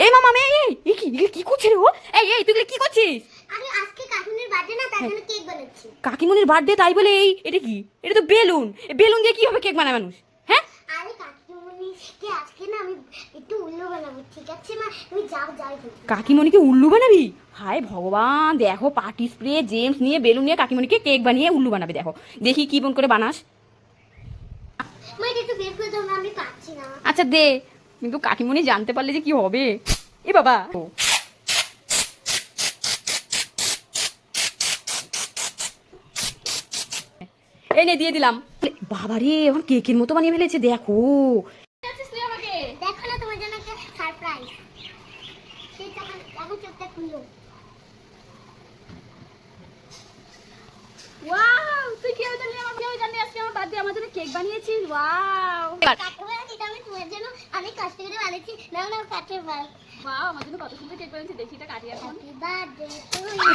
এই মামা এই কি করছিস রে ও? এই তুই কি করছিস? আমি আজকে কাকিমনির বার্থডে না, তার জন্য কেক বানাচ্ছি। কাকিমনির বার্থডে তাই বলে এটা কি? এটা তো বেলুন। বেলুন দিয়ে কি হবে কেক বানায় মানুষ? হ্যাঁ আরে কাকিমনিকে আজকে না আমি একটু উল্লু বানাবো, ঠিক আছে মা? তুমি যাও যাই। কাকিমণিকে উল্লু বানাবি? হায় ভগবান, দেখো পার্টি স্প্রে জেমস নিয়ে বেলুন নিয়ে কাকিমণিকে কেক বানিয়ে উল্লু বানাবে। দেখো দেখি কি বোন করে বানাস। মা এটা একটু বের করে দাও না, আমি পাচ্ছি না। আচ্ছা দে, কিন্তু কাকিমণি জানতে পারলে যে কি হবে। এ বাবা, এই নে দিয়ে দিলাম। বাবা রে, এখন কেকের মতো বানিয়ে ফেলেছে দেখো। দেখো না, তোমার জন্য একটা সারপ্রাইজ। সেই এখন চোখটা খুলো। ওয়াও, তুই কি জানলি? আমি জানি আজকে আমার বার্থডে, আমার জন্য কেক বানিয়েছিস। ওয়াও কাকিমা, এটা আমি তোমার জন্য অনেক কষ্ট করে বানিয়েছি। নাও নাও কাটে বার। ওয়াও, আমার জন্য কত সুন্দর কেক বানিয়েছিস। দেখি এটা কাটি এখন। Happy birthday to you.